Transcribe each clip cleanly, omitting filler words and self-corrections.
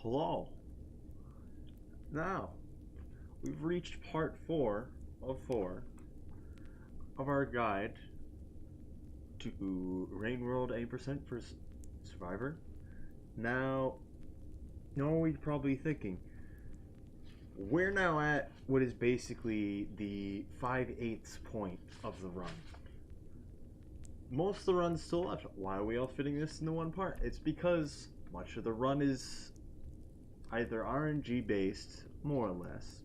Hello. Now, we've reached part 4 of our guide to Rain World 80% for Survivor. Now, you know what you're probably thinking. We're now at what is basically the 5/8 point of the run. Most of the run's still left. Why are we all fitting this into one part? It's because much of the run is either RNG based, more or less,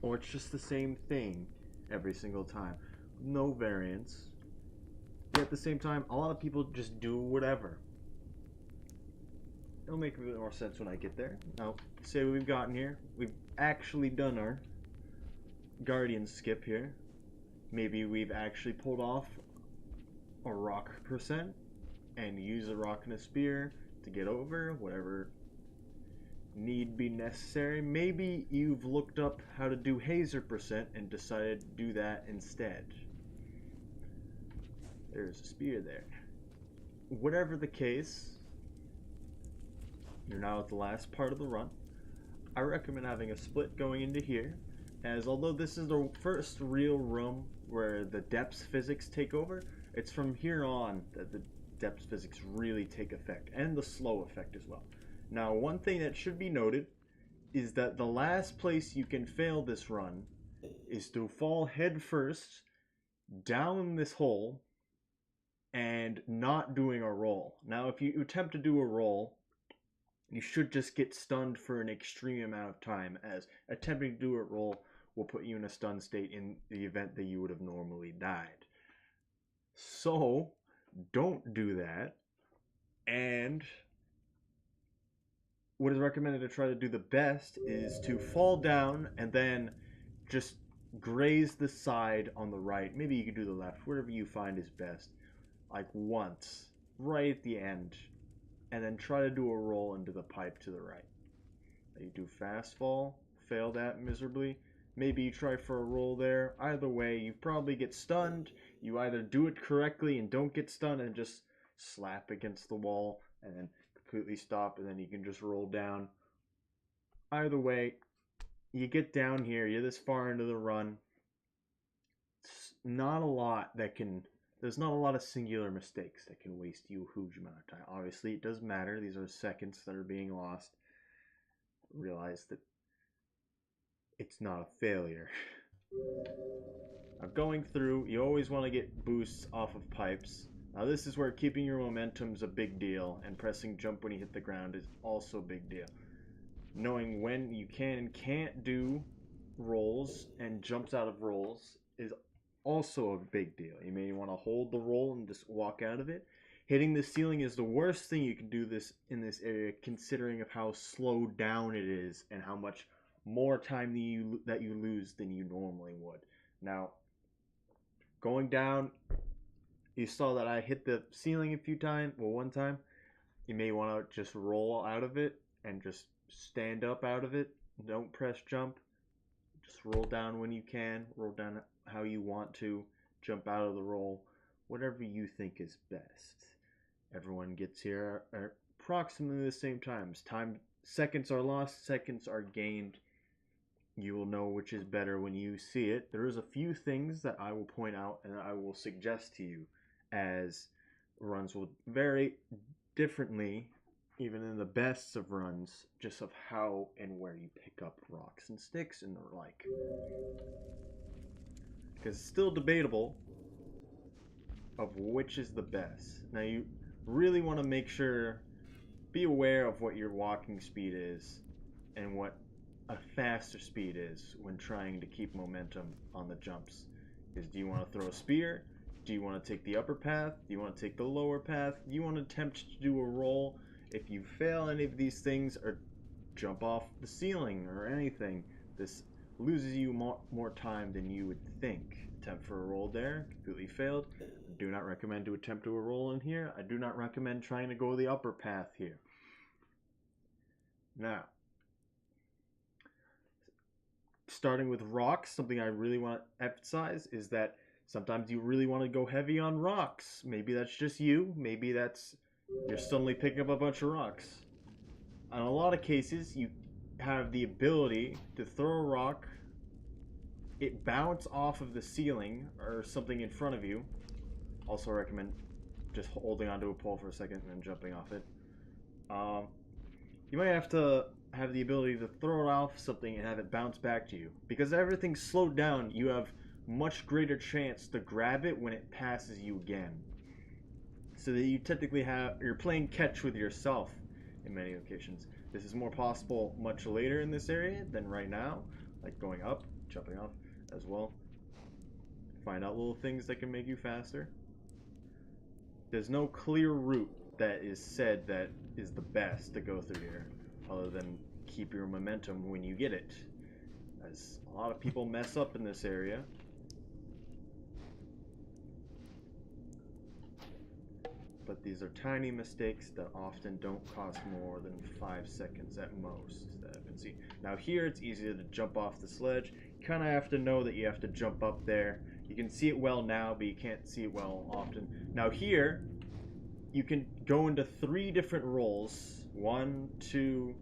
or it's just the same thing every single time. No variance. Yet at the same time, a lot of people just do whatever. It'll make a bit more sense when I get there. Now, say we've gotten here. We've actually done our Guardian skip here. Maybe we've actually pulled off a rock percent and use a rock and a spear to get over whatever need be necessary. Maybe you've looked up how to do hazer percent and decided to do that instead. There's a spear there. Whatever the case, you're now at the last part of the run. I recommend having a split going into here, as although this is the first real room where the depths physics take over, it's from here on that the depths physics really take effect, and the slow effect as well. Now, one thing that should be noted is that the last place you can fail this run is to fall headfirst down this hole and not doing a roll. Now, if you attempt to do a roll, you should just get stunned for an extreme amount of time, as attempting to do a roll will put you in a stun state in the event that you would have normally died. So, don't do that. And what is recommended to try to do the best is to fall down and then just graze the side on the right. Maybe you could do the left, whatever you find is best. Like once, right at the end. And then try to do a roll into the pipe to the right. You do fast fall, fail that miserably. Maybe you try for a roll there. Either way, you probably get stunned. You either do it correctly and don't get stunned and just slap against the wall and then completely stop, and then you can just roll down. Either way, you get down here, you're this far into the run. It's not a lot that can... There's not a lot of singular mistakes that can waste you a huge amount of time. Obviously, it does matter. These are seconds that are being lost. Realize that it's not a failure. Now, going through, you always want to get boosts off of pipes. Now, this is where keeping your momentum is a big deal, and pressing jump when you hit the ground is also a big deal. Knowing when you can and can't do rolls and jumps out of rolls is also a big deal. You may want to hold the roll and just walk out of it. Hitting the ceiling is the worst thing you can do this in this area, considering of how slowed down it is and how much more time that you lose than you normally would. Now, going down, you saw that I hit the ceiling a few times. Well, one time. You may want to just roll out of it and just stand up out of it. Don't press jump. Just roll down when you can. Roll down how you want to. Jump out of the roll. Whatever you think is best. Everyone gets here at approximately the same times. Seconds are lost, seconds are gained. You will know which is better when you see it. There is a few things that I will point out and I will suggest to you, as runs will vary differently, even in the best of runs, just of how and where you pick up rocks and sticks and the like. Because it's still debatable of which is the best. Now, you really want to make sure, be aware of what your walking speed is and what a faster speed is when trying to keep momentum on the jumps. Is, do you want to throw a spear? Do you want to take the upper path? Do you want to take the lower path? Do you want to attempt to do a roll? If you fail any of these things, or jump off the ceiling or anything, this loses you more time than you would think. Attempt for a roll there, completely failed. I do not recommend to attempt to a roll in here. I do not recommend trying to go the upper path here. Now, starting with rocks, something I really want to emphasize is that sometimes you really want to go heavy on rocks. Maybe that's just you. Maybe that's you're suddenly picking up a bunch of rocks. in a lot of cases, you have the ability to throw a rock, it bounce off of the ceiling or something in front of you. Also recommend just holding onto a pole for a second and then jumping off it. You might have to have the ability to throw it off something and have it bounce back to you. Because everything's slowed down, you have much greater chance to grab it when it passes you again. So that you technically you're playing catch with yourself in many occasions. This is more possible much later in this area than right now, like going up, jumping off as well. Find out little things that can make you faster. There's no clear route that is said that is the best to go through here, other than keep your momentum when you get it, as a lot of people mess up in this area. But these are tiny mistakes that often don't cost more than 5 seconds at most that I can see. Now here it's easier to jump off the sledge. You kind of have to know that you have to jump up there. You can see it well now, but you can't see it well often. Now here, you can go into 3 different rolls. 1, 2,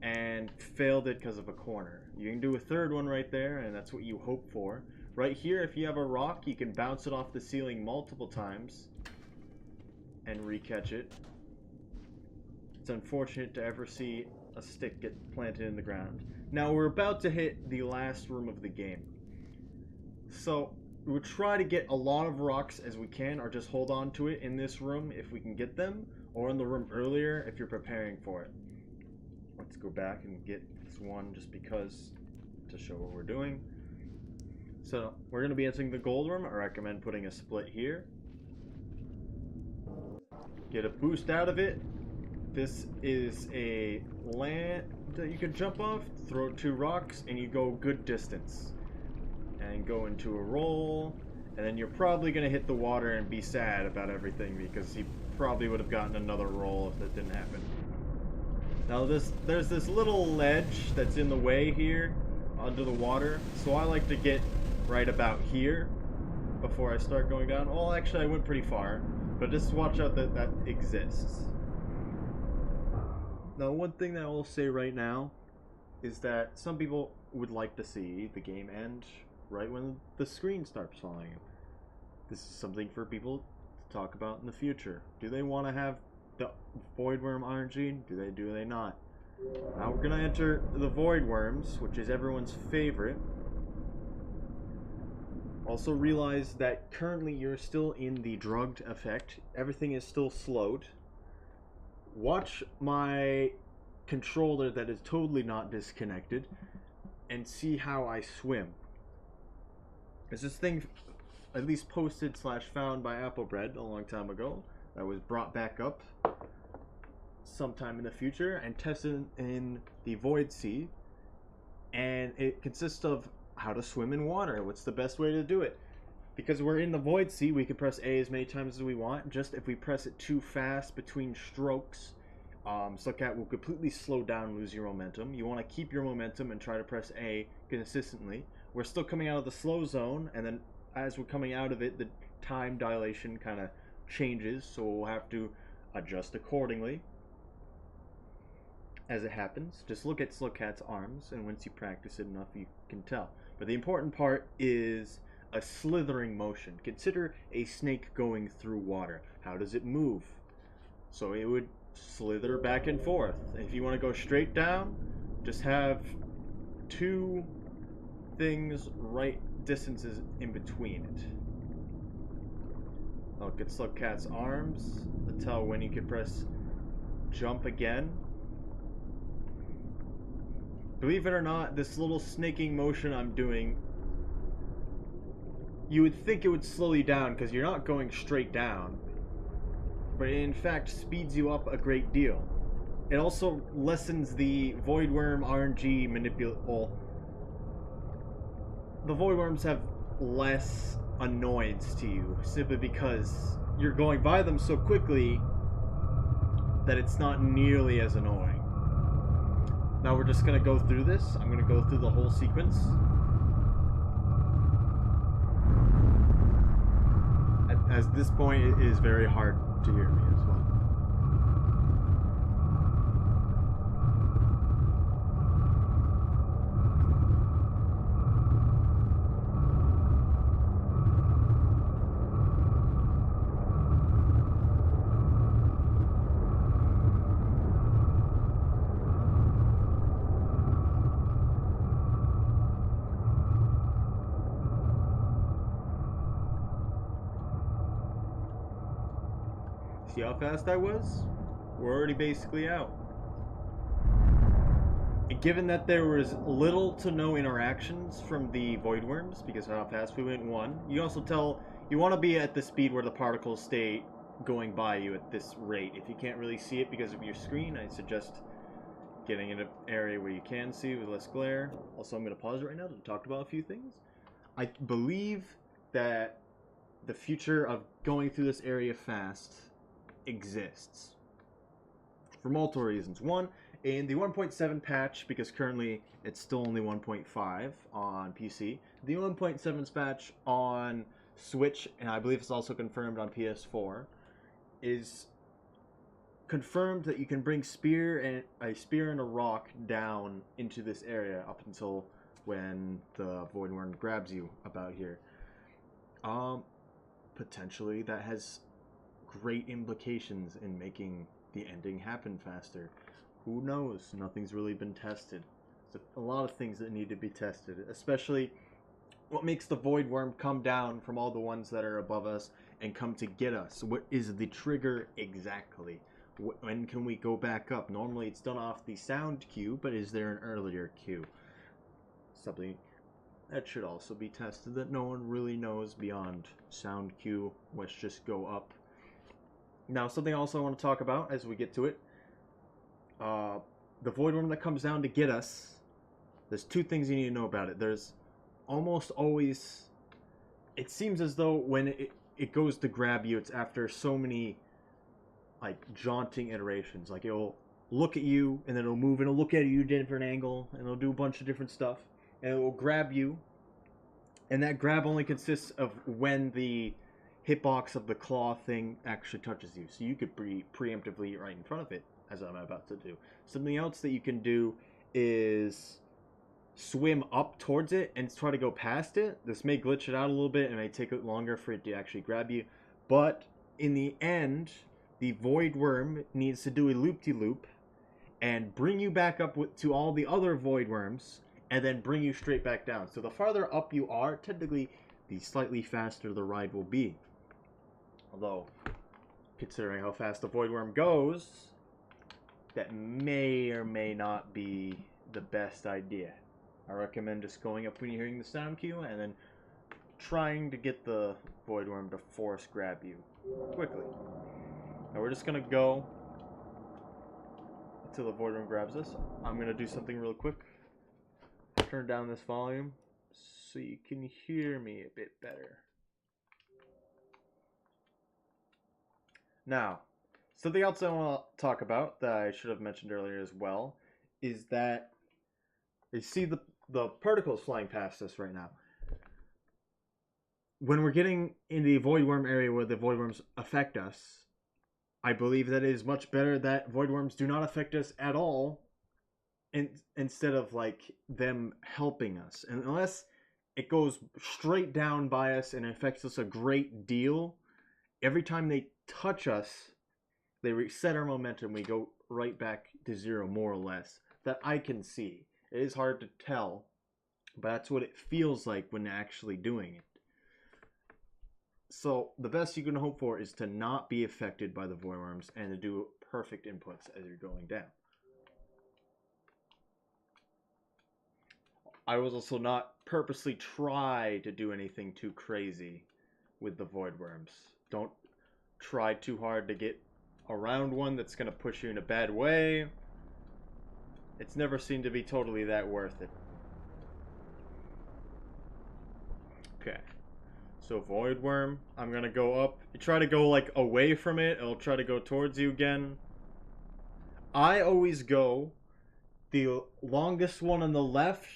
and failed it because of a corner. You can do a 3rd one right there, and that's what you hope for. Right here, if you have a rock, you can bounce it off the ceiling multiple times and recatch it. It's unfortunate to ever see a stick get planted in the ground. Now we're about to hit the last room of the game. So we'll try to get a lot of rocks as we can, or just hold on to it in this room if we can get them, or in the room earlier if you're preparing for it. Let's go back and get this one just because, to show what we're doing. So we're going to be entering the gold room. I recommend putting a split here. Get a boost out of it. This is a land that you can jump off, throw 2 rocks, and you go good distance. And go into a roll, and then you're probably going to hit the water and be sad about everything because he probably would have gotten another roll if that didn't happen. Now there's this little ledge that's in the way here under the water, so I like to get right about here before I start going down. Well, actually I went pretty far, but just watch out that that exists. Now one thing that I will say right now is that some people would like to see the game end right when the screen starts falling. This is something for people to talk about in the future. Do they want to have the Void Worm RNG? Do they not? Now we're going to enter the Void Worms, which is everyone's favorite. Also realize that currently you're still in the drugged effect. Everything is still slowed. Watch my controller that is totally not disconnected and see how I swim. There's this thing at least posted / found by Applebread a long time ago that was brought back up sometime in the future and tested in the Void Sea, and it consists of how to swim in water. What's the best way to do it? Because we're in the Void Sea, we can press A as many times as we want. Just if we press it too fast between strokes, Slugcat will completely slow down, lose your momentum. You want to keep your momentum and try to press A consistently. We're still coming out of the slow zone, and then as we're coming out of it, the time dilation kind of changes, so we'll have to adjust accordingly as it happens. Just look at Slugcat's arms, and once you practice it enough, you can tell. But the important part is a slithering motion. Consider a snake going through water. How does it move? So it would slither back and forth. If you want to go straight down, just have 2 things right distances in between it. Look at Slugcat's arms to tell when you can press jump again. Believe it or not, this little snaking motion I'm doing, you would think it would slow you down because you're not going straight down, but it in fact speeds you up a great deal. It also lessens the Void Worm RNG manipulation. The Void Worms have less annoyance to you simply because you're going by them so quickly that it's not nearly as annoying. Now we're just going to go through this. I'm going to go through the whole sequence. At this point, it is very hard to hear me as well. See how fast I was? We're already basically out. Given that there was little to no interactions from the void worms because of how fast we went, one, you also tell you want to be at the speed where the particles stay going by you at this rate. If you can't really see it because of your screen, I suggest getting in an area where you can see with less glare. Also, I'm going to pause right now to talk about a few things. I believe that the future of going through this area fast exists for multiple reasons. One, in the 1.7 patch, because currently it's still only 1.5 on PC, the 1.7 patch on Switch, and I believe it's also confirmed on PS4, is confirmed that you can bring a spear and a rock down into this area up until when the void worm grabs you about here. Potentially that has great implications in making the ending happen faster. Who knows? Nothing's really been tested. There's a lot of things that need to be tested, especially what makes the void worm come down from all the ones that are above us and come to get us. What is the trigger exactly? When can we go back up? Normally it's done off the sound cue, but is there an earlier cue? Something that should also be tested that no one really knows beyond sound cue. Let's just go up. Now, something else I want to talk about as we get to it. The void worm that comes down to get us, there's two things you need to know about it. There's almost always, it seems as though when it goes to grab you, it's after so many like jaunting iterations. Like it'll look at you and then it'll move and it'll look at you at a different angle and it'll do a bunch of different stuff and it will grab you, and that grab only consists of when the hitbox of the claw thing actually touches you. So you could preemptively right in front of it, as I'm about to do. Something else that you can do is swim up towards it and try to go past it. This may glitch it out a little bit and may take it longer for it to actually grab you, but in the end the void worm needs to do a loop-de-loop and bring you back up to all the other void worms and then bring you straight back down. So the farther up you are, technically the slightly faster the ride will be. Although, considering how fast the void worm goes, that may or may not be the best idea. I recommend just going up when you're hearing the sound cue and then trying to get the void worm to force grab you quickly. Now we're just going to go until the void worm grabs us. I'm going to do something real quick. Turn down this volume so you can hear me a bit better. Now, something else I want to talk about that I should have mentioned earlier as well is that you see the particles flying past us right now. When we're getting in the void worm area where the void worms affect us, I believe that it is much better that void worms do not affect us at all, instead of like them helping us. And unless it goes straight down by us and affects us a great deal, every time they touch us, they reset our momentum. We go right back to zero, more or less. That I can see. It is hard to tell, but that's what it feels like when actually doing it. So the best you can hope for is to not be affected by the void worms and to do perfect inputs as you're going down. I will also not purposely try to do anything too crazy with the void worms. Don't try too hard to get around one that's going to push you in a bad way. It's never seemed to be totally that worth it. Okay. So void worm, I'm going to go up. You try to go like away from it, it'll try to go towards you again. I always go the longest one on the left,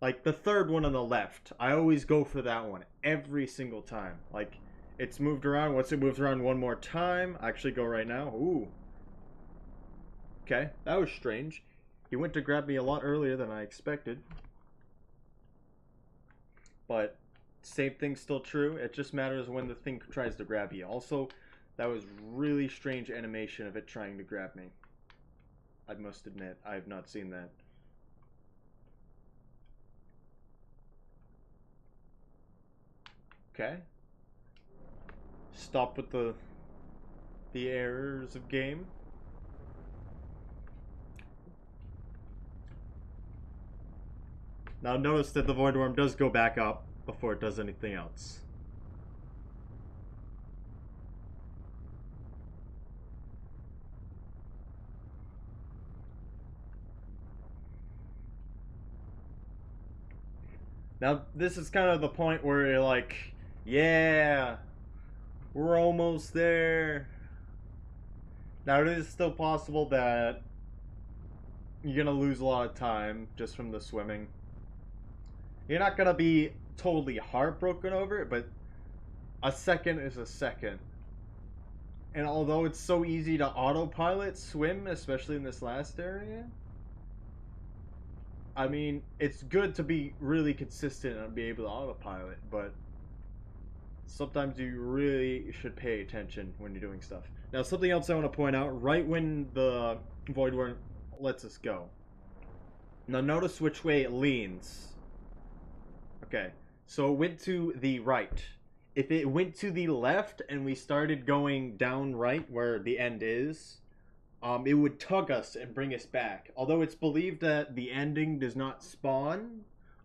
like the third one on the left. I always go for that one every single time. Like it's moved around. Once it moves around one more time, I actually go right now. Ooh. Okay, that was strange. He went to grab me a lot earlier than I expected. But same thing's still true. It just matters when the thing tries to grab you. Also, that was really strange animation of it trying to grab me. I must admit, I have not seen that. Okay. Stop with the the errors of game. Now notice that the void worm does go back up before it does anything else. Now this is kind of the point where you're like, yeah, we're almost there. Now it is still possible that you're gonna lose a lot of time just from the swimming. You're not gonna be totally heartbroken over it, but a second is a second. And although it's so easy to autopilot swim, especially in this last area, I mean, it's good to be really consistent and be able to autopilot, but sometimes you really should pay attention when you're doing stuff. Now, something else I want to point out, right when the void worm lets us go. Now, notice which way it leans. Okay, so it went to the right. If it went to the left and we started going down right where the end is, it would tug us and bring us back. Although it's believed that the ending does not spawn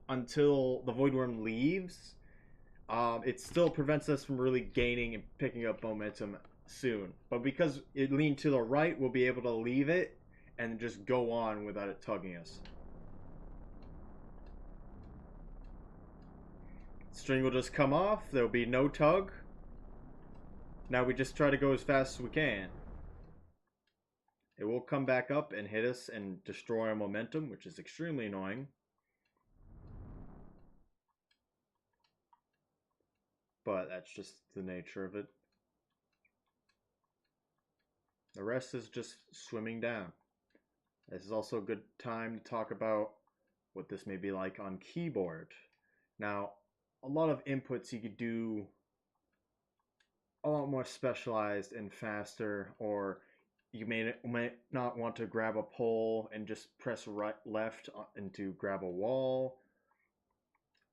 until the void worm leaves, it still prevents us from really gaining and picking up momentum soon. But because it leaned to the right, we'll be able to leave it and just go on without it tugging us. String will just come off. There'll be no tug. Now we just try to go as fast as we can. It will come back up and hit us and destroy our momentum, which is extremely annoying. But that's just the nature of it. The rest is just swimming down. This is also a good time to talk about what this may be like on keyboard. Now, a lot of inputs you could do a lot more specialized and faster, or you may not want to grab a pole and just press right left and to grab a wall.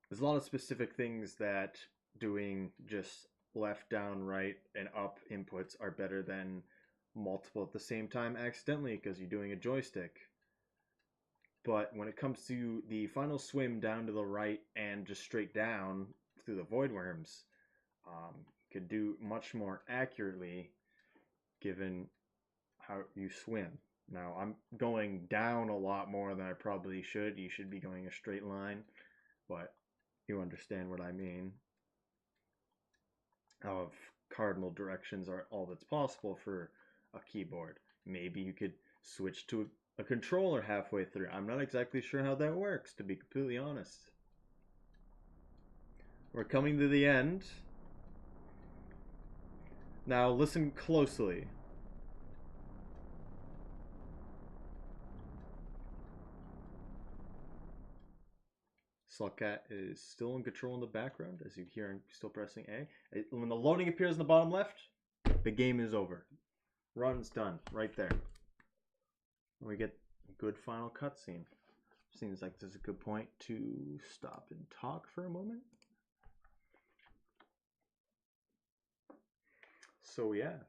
There's a lot of specific things that doing just left, down, right, and up inputs are better than multiple at the same time accidentally because you're doing a joystick. But when it comes to the final swim down to the right and just straight down through the void worms, could do much more accurately given how you swim. Now, I'm going down a lot more than I probably should. You should be going a straight line, but you understand what I mean. Of cardinal directions are all that's possible for a keyboard. Maybe you could switch to a controller halfway through. I'm not exactly sure how that works, to be completely honest. We're coming to the end. Now listen closely. Slugcat is still in control in the background, as you hear him still pressing A. When the loading appears in the bottom left, the game is over. Run's done, right there. We get a good final cutscene. Seems like this is a good point to stop and talk for a moment. So yes,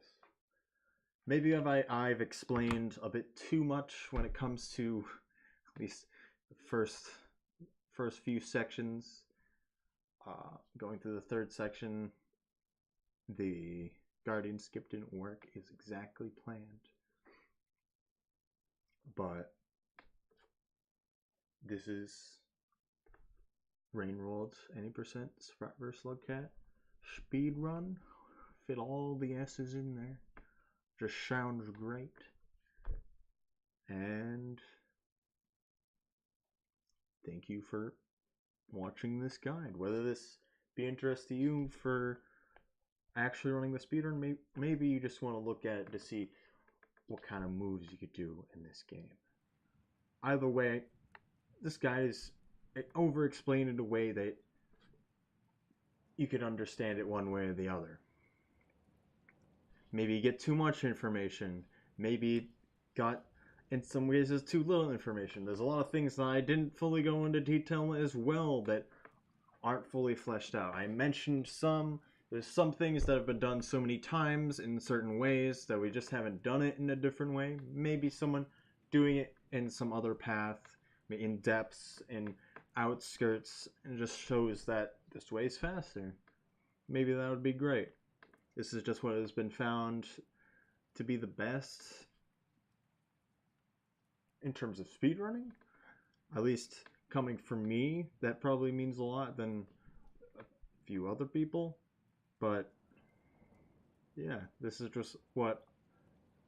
maybe I've explained a bit too much when it comes to at least the first few sections. Going through the third section, the Guardian skip didn't work is exactly planned. But this is Rainrolled any percent Sprat vs Slugcat speedrun. Fit all the S's in there. Just sounds great. And thank you for watching this guide. Whether this be interest to you for actually running the speedrun, maybe you just want to look at it to see what kind of moves you could do in this game. Either way, this guide is over-explained in a way that you could understand it one way or the other. Maybe you get too much information. Maybe it got, in some ways, there's too little information. There's a lot of things that I didn't fully go into detail as well that aren't fully fleshed out. I mentioned some, There's some things that have been done so many times in certain ways that we just haven't done it in a different way. Maybe someone doing it in some other path, in depths, in outskirts, and just shows that this way is faster. Maybe that would be great. This is just what has been found to be the best in terms of speedrunning. At least coming from me, that probably means a lot than a few other people. But yeah, this is just what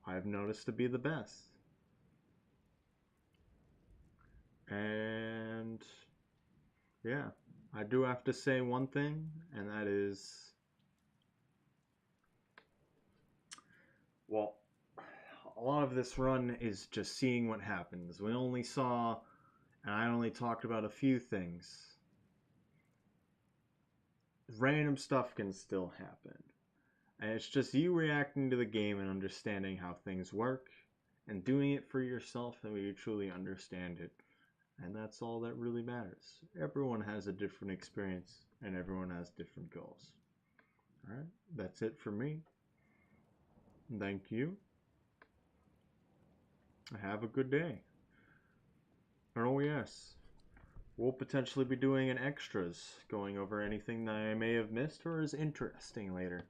I've noticed to be the best. And yeah, I do have to say one thing, and that is, well, a lot of this run is just seeing what happens. We only saw, and I only talked about a few things. Random stuff can still happen. And it's just you reacting to the game and understanding how things work and doing it for yourself and you truly understand it. And that's all that really matters. Everyone has a different experience and everyone has different goals. Alright, that's it for me. Thank you. Have a good day. Oh yes, we'll potentially be doing an extras, going over anything that I may have missed or is interesting later.